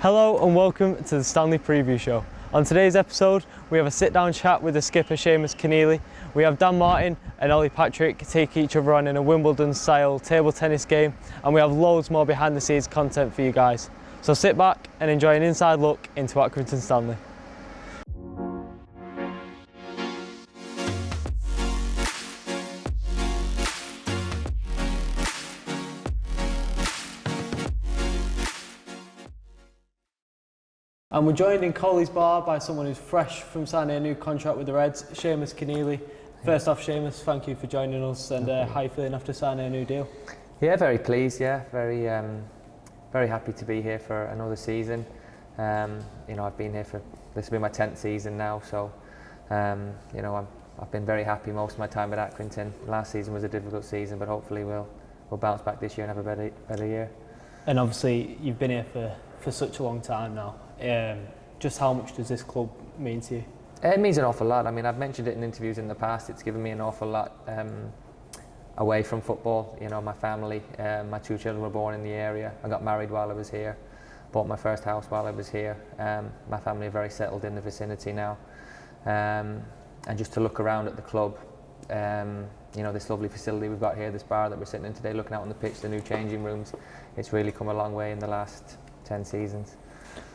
Hello and welcome to the Stanley Preview Show. On today's episode, we have a sit-down chat with the skipper Seamus Conneely. We have Dan Martin and Ollie Patrick take each other on in a Wimbledon-style table tennis game, and we have loads more behind-the-scenes content for you guys. So sit back and enjoy an inside look into Accrington Stanley. And we're joined in Coley's Bar by someone who's fresh from signing a new contract with the Reds, Seamus Conneely. First off, Seamus, thank you for joining us, and how are you feeling after signing a new deal? Yeah, very pleased, very happy to be here for another season. I've been here this will be my 10th season now, so I've been very happy most of my time at Accrington. Last season was a difficult season, but hopefully we'll bounce back this year and have a better year. And obviously you've been here for such a long time now. Just how much does this club mean to you? It means an awful lot. I mean, I've mentioned it in interviews in the past. It's given me an awful lot away from football. You know, my family, my two children were born in the area. I got married while I was here, bought my first house while I was here. My family are very settled in the vicinity now. And just to look around at the club, this lovely facility we've got here, this bar that we're sitting in today, looking out on the pitch, the new changing rooms, it's really come a long way in the last 10 seasons.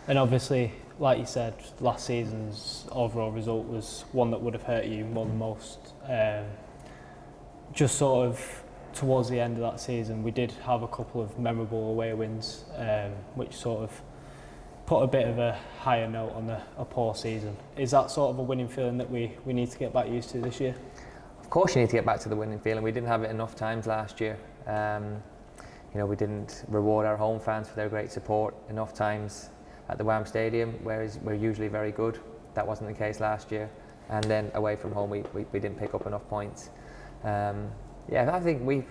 And obviously, like you said, last season's overall result was one that would have hurt you more than most. Just sort of towards the end of that season, we did have a couple of memorable away wins, which sort of put a bit of a higher note on a poor season. Is that sort of a winning feeling that we need to get back used to this year? Of course you need to get back to the winning feeling. We didn't have it enough times last year. We didn't reward our home fans for their great support enough times at the Wham Stadium, whereas we're usually very good. That wasn't the case last year. And then away from home, we didn't pick up enough points. I think we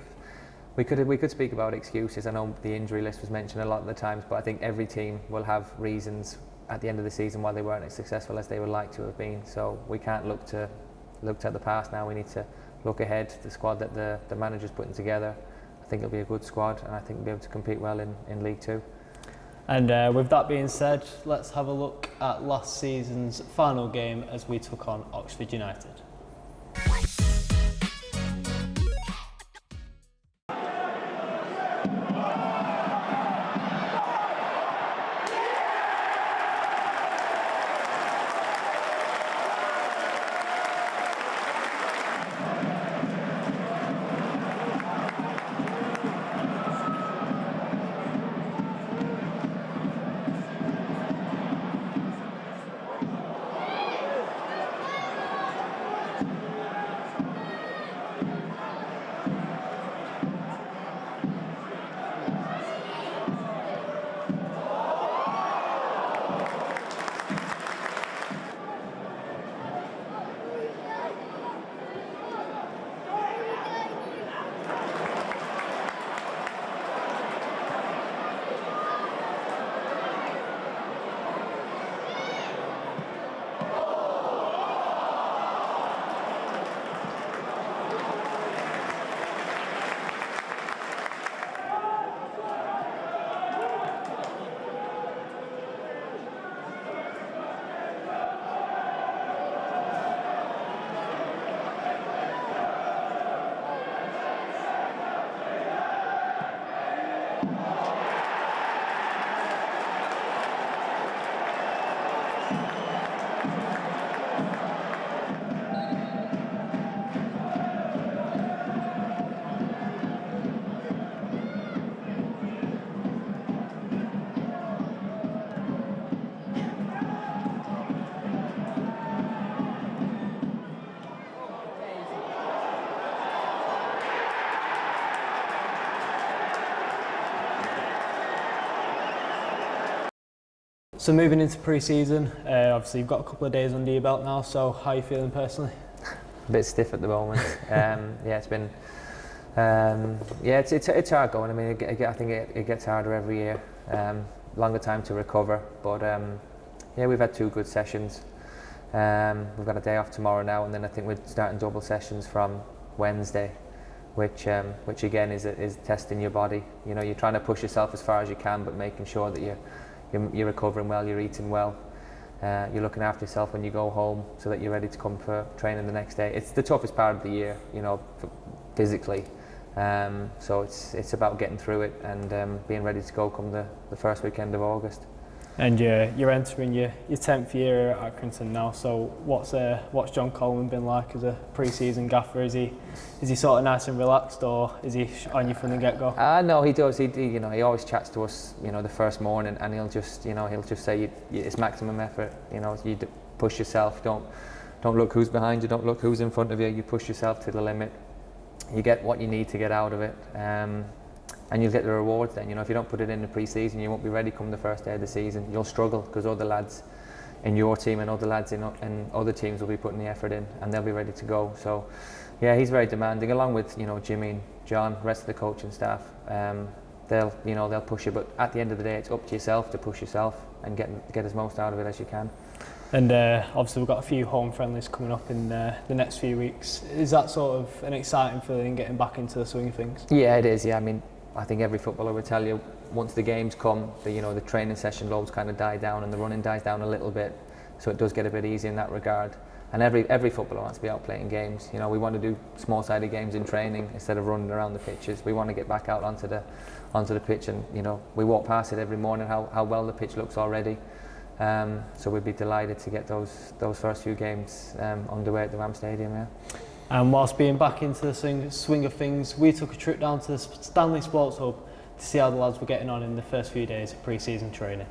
could speak about excuses. I know the injury list was mentioned a lot of the times, but I think every team will have reasons at the end of the season why they weren't as successful as they would like to have been. So we can't look to the past now. We need to look ahead. The squad that the manager's putting together, I think it'll be a good squad, and I think we'll be able to compete well in League Two. And with that being said, let's have a look at last season's final game as we took on Oxford United. So moving into pre-season, obviously you've got a couple of days under your belt now, so how are you feeling personally? A bit stiff at the moment. It's been it's hard going. I mean, I think it gets harder every year. Longer time to recover, but we've had 2 good sessions. We've got a day off tomorrow now, and then I think we're starting double sessions from Wednesday, which again is testing your body. You know, you're trying to push yourself as far as you can, but making sure that you're you're recovering well, you're eating well, you're looking after yourself when you go home, so that you're ready to come for training the next day. It's the toughest part of the year, you know, physically. So it's about getting through it and being ready to go come the first weekend of August. And you're entering your 10th year at Accrington now. So what's John Coleman been like as a pre-season gaffer? Is he sort of nice and relaxed, or is he on you from the get-go? No, he does. He always chats to us, you know, the first morning, and he'll just say it's maximum effort. You know, you push yourself. Don't look who's behind you. Don't look who's in front of you. You push yourself to the limit. You get what you need to get out of it. And you'll get the rewards then. You know, if you don't put it in the pre-season, you won't be ready come the first day of the season. You'll struggle because other lads in your team and other lads in other teams will be putting the effort in, and they'll be ready to go. So, yeah, he's very demanding, along with, you know, Jimmy and John, the rest of the coaching staff. They'll push you, but at the end of the day, it's up to yourself to push yourself and get as most out of it as you can. And obviously we've got a few home friendlies coming up in the next few weeks. Is that sort of an exciting feeling, getting back into the swing of things? Yeah, it is. Yeah, I mean, I think every footballer would tell you, once the games come, the training session loads kind of die down and the running dies down a little bit, so it does get a bit easier in that regard. And every footballer wants to be out playing games. You know, we want to do small-sided games in training instead of running around the pitches. We want to get back out onto the pitch, and, you know, we walk past it every morning how well the pitch looks already. So we'd be delighted to get those first few games underway at the Wham Stadium. Yeah. And whilst being back into the swing of things, we took a trip down to the Stanley Sports Hub to see how the lads were getting on in the first few days of pre-season training.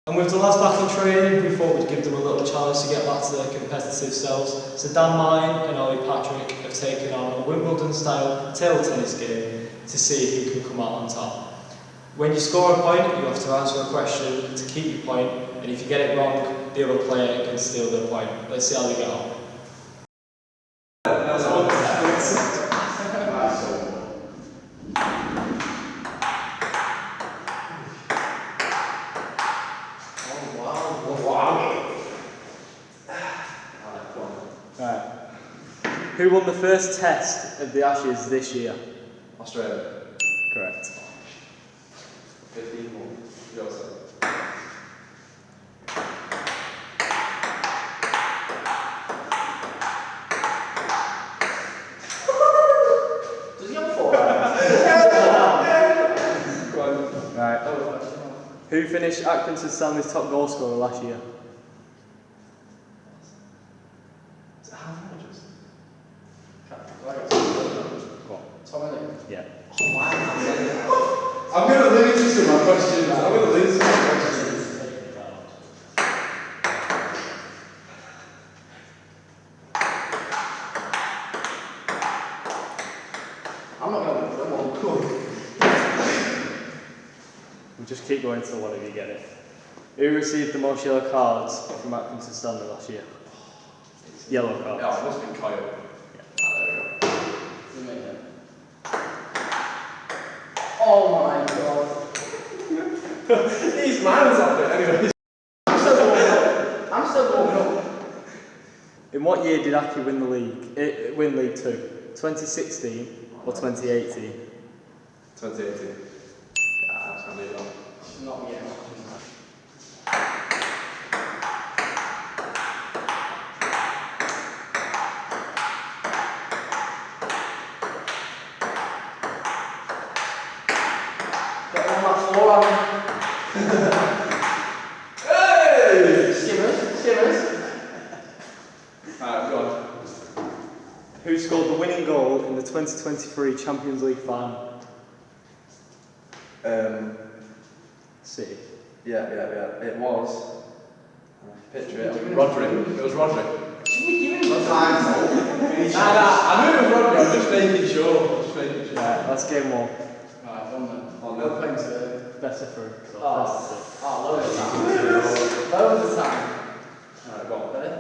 And with the lads back in training, we thought we'd give them a little challenge to get back to their competitive selves. So Dan Martin and Ollie Patrick have taken on a Wimbledon-style table tennis game to see who can come out on top. When you score a point, you have to answer a question to keep your point, and if you get it wrong, the other player can steal their point. Let's see how they get on. Right. Who won the first test of the Ashes this year? Australia. Correct. 15 more. Yours. Does he have 4? Go on. Right. Who finished Atkinson Stanley's top goal scorer last year? Yeah. I'm going to lose to my questions. I'm going to lose to my questions. I'm not going to put them on. Cool. We'll just keep going till one of you get it. Who received the most yellow cards from Atkinson Stanley last year? Yellow cards. Yeah, it must have been Kyle. Oh my god. He's miles off it anyway. I'm still warming up. In what year did Aki win the league? Win League Two? 2016 or 2018? 2018. Yeah, that's going to be long. Not yet. Get on that floor, Hey! Skimmers. Alright, go on. Who scored the winning goal in the 2023 Champions League final? City. Yeah. It was. Picture it. Rodri. It was Rodri. Should we give him a time? Nah, I knew it was Rodri. I'm just making sure. Right, that's game one. Right, done then. On No the playing today. Best of three. So Loads of time. Loads of time. Alright, go on. Ready?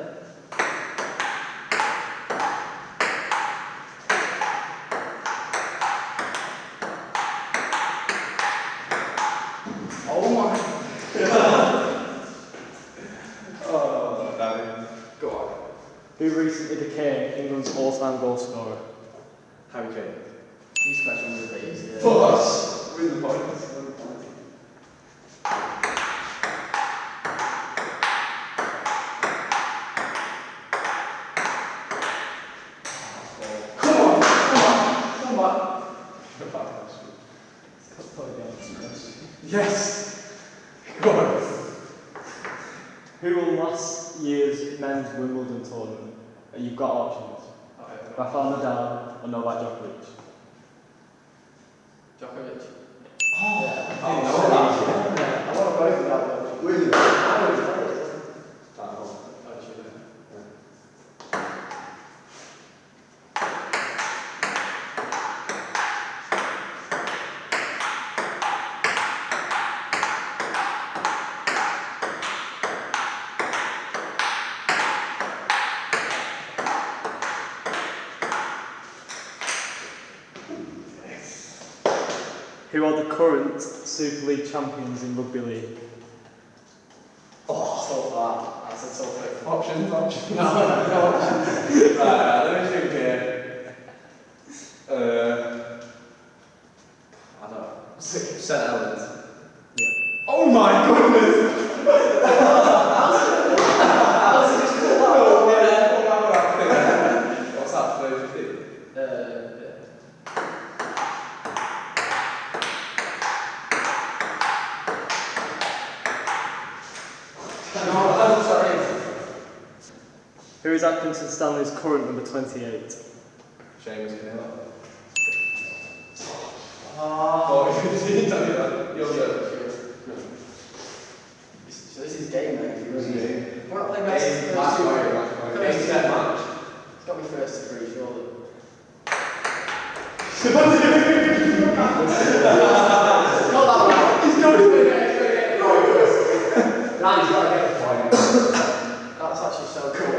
Oh my. Oh, damn it. Go on. Who recently became England's all-time goal scorer? Harry Kane. These questions are based. For us. Win the points. Come on. Yes. Go on. Who won last year's men's Wimbledon tournament? You've got options. Rafael Nadal or Novak Djokovic? Djokovic. Oh, I want to go for that one. Really? Who are the current Super League champions in Rugby League? Oh, so far. That's so quick. Options. No options. Right, let me think here. I don't know. St. Helens. Yeah. Oh my goodness! What's that, 30? No, sorry. Who is Atkinson Stanley's current number 28? Seamus Conneely. Ah. Oh, you didn't tell me that. You're good. Is this Why not play Messi first to three? Game, set, match. It's got me first to three, surely. Not that loud. He's going to win it. Nah, he's got to get the point. That's actually so cool.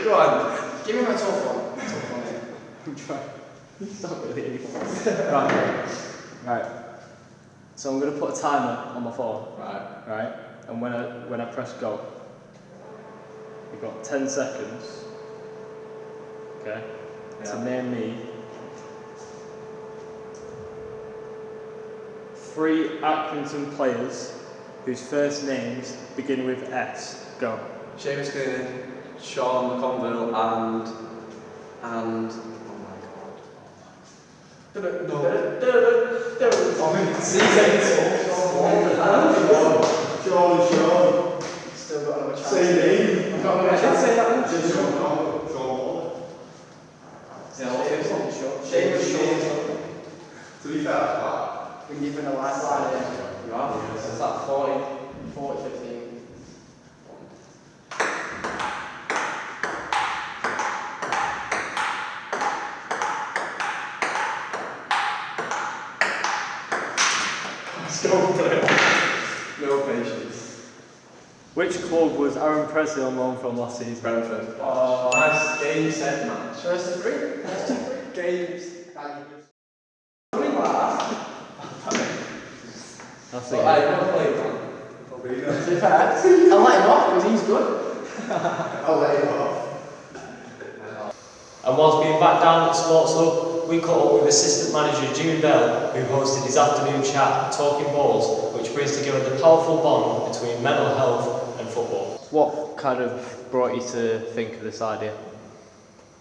Go on. Give me my tough one. Tough one, yeah. I'm trying. It's not really anyone. Right. So I'm going to put a timer on my phone. Right. And when I press go, you've got 10 seconds. Okay. Yeah. To name me 3 Accrington players whose first names begin with S. Go. Seamus Conneely, Sean McConville, and oh my god. No. Sean. Still got another chance. Say name. I've got another chance. Say that one. Seamus Sean. To be fair, We're giving a lifeline here. you are. It's like 40. 40, 15. Let's go for it. No patience. Which club was Aaron Presley on loan from last season? Brentford. Oh, Nice game, set, match. First to 3? First to 3? Games. That's So I don't play one. To be fair, I'll let him off because he's good. I'll let you off. And whilst being back down at the Sports Hub, we caught up with assistant manager June Bell, who hosted his afternoon chat, Talking Balls, which brings together the powerful bond between mental health and football. What kind of brought you to think of this idea?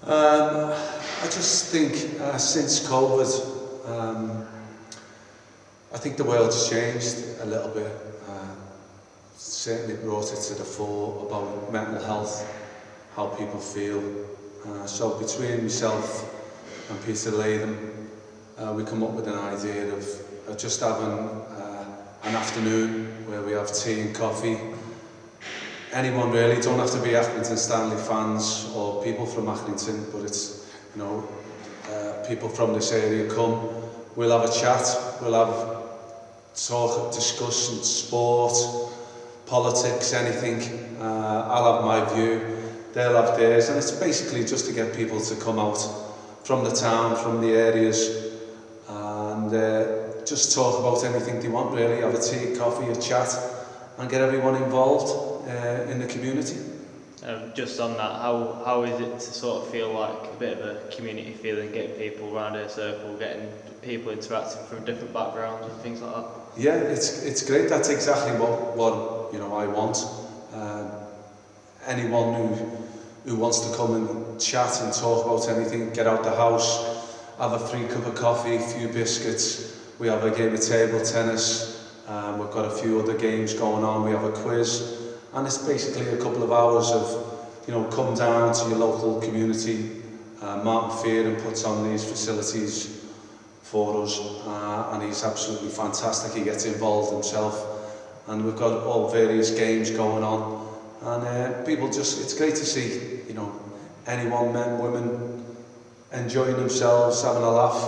I just think since COVID, I think the world's changed a little bit. Certainly brought it to the fore about mental health, how people feel. So between myself and Peter Latham, we come up with an idea of just having an afternoon where we have tea and coffee. Anyone really, don't have to be Accrington Stanley fans or people from Accrington, but it's, people from this area come. We'll have a chat, we'll have talk, discussion, sport, politics, anything. I'll have my view, they'll have theirs, and it's basically just to get people to come out from the town, from the areas, and just talk about anything they want really, have a tea, coffee, a chat, and get everyone involved in the community. Just on that, how is it to sort of feel like a bit of a community feeling, getting people around in a circle, getting people interacting from different backgrounds and things like that? Yeah, it's great. That's exactly what I want. Anyone who wants to come and chat and talk about anything, get out the house, have a free cup of coffee, a few biscuits. We have a game of table tennis. We've got a few other games going on. We have a quiz, and it's basically a couple of hours of, come down to your local community. Martin Fearon puts on these facilities for us, and he's absolutely fantastic. He gets involved himself, and we've got all various games going on, and people it's great to see, anyone, men, women, enjoying themselves, having a laugh,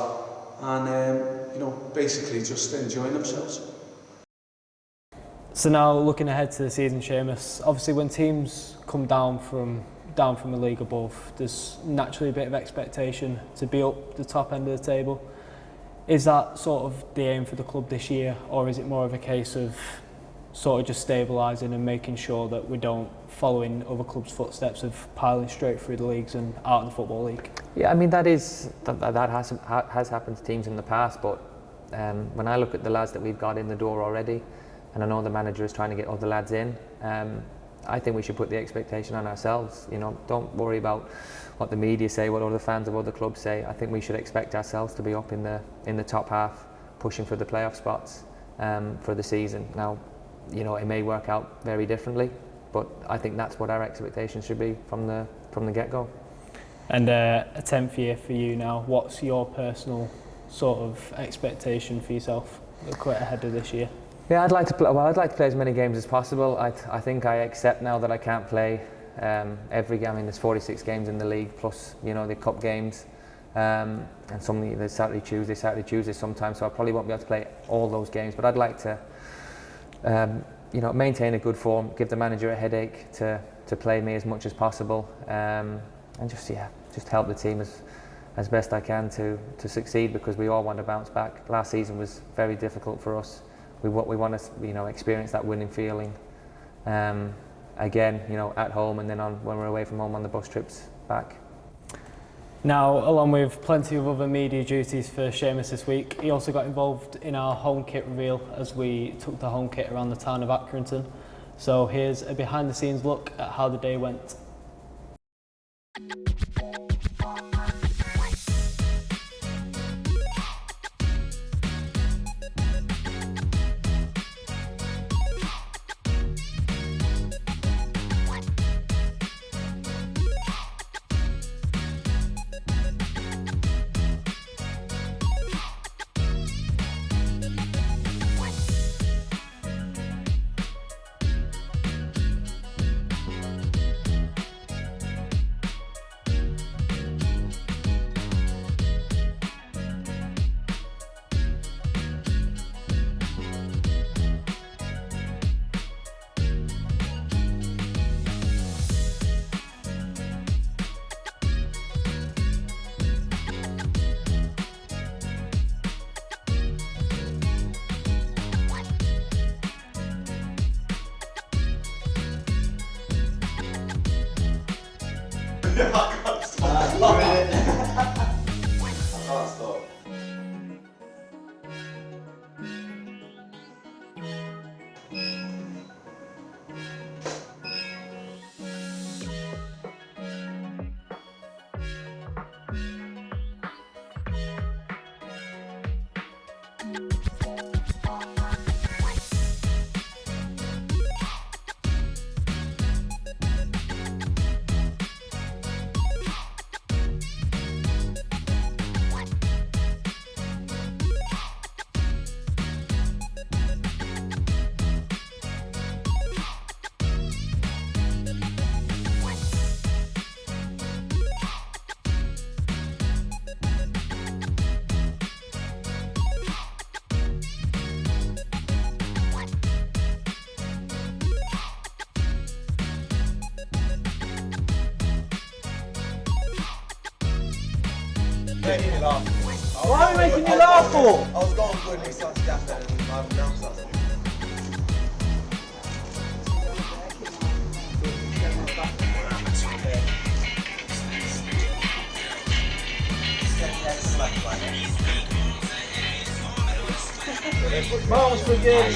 and basically just enjoying themselves. So now looking ahead to the season, Seamus, obviously when teams come down from the league above, there's naturally a bit of expectation to be up the top end of the table. Is that sort of the aim for the club this year, or is it more of a case of sort of just stabilising and making sure that we don't follow in other clubs' footsteps of piling straight through the leagues and out of the Football League? Yeah, I mean that has happened to teams in the past, but when I look at the lads that we've got in the door already, and I know the manager is trying to get other lads in, I think we should put the expectation on ourselves. Don't worry about what the media say, what other fans of other clubs say. I think we should expect ourselves to be up in the top half, pushing for the playoff spots for the season. Now, it may work out very differently, but I think that's what our expectations should be from the get-go. And a 10th year for you now. What's your personal sort of expectation for yourself quite ahead of this year? Yeah, I'd like to play. Well, I'd like to play as many games as possible. I think I accept now that I can't play every game. I mean, there's 46 games in the league plus, you know, the cup games, and some there's Saturday, Tuesday sometimes. So I probably won't be able to play all those games. But I'd like to, you know, maintain a good form, give the manager a headache to play me as much as possible, and just help the team as best I can to succeed, because we all want to bounce back. Last season was very difficult for us. We want to, you know, experience that winning feeling again, you know, at home, and then when we're away from home on the bus trips back. Now, along with plenty of other media duties for Seamus this week, he also got involved in our home kit reveal as we took the home kit around the town of Accrington. So here's a behind the scenes look at how the day went. I can't stop. Making me laugh. Why are you making me laugh for? I was going good and he started gasping and I announced that. Miles for good.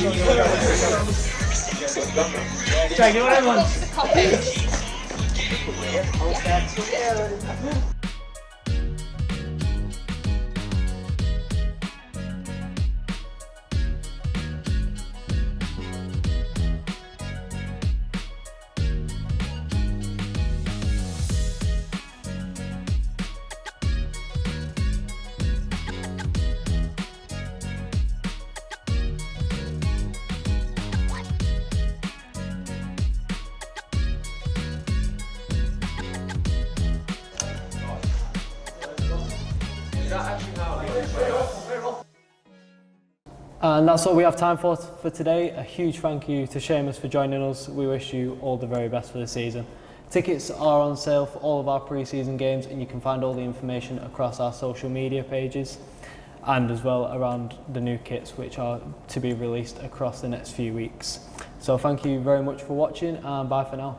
Jack, you want everyone? And that's all we have time for today. A huge thank you to Seamus for joining us. We wish you all the very best for the season. Tickets are on sale for all of our pre-season games, and you can find all the information across our social media pages and as well around the new kits which are to be released across the next few weeks. So thank you very much for watching, and bye for now.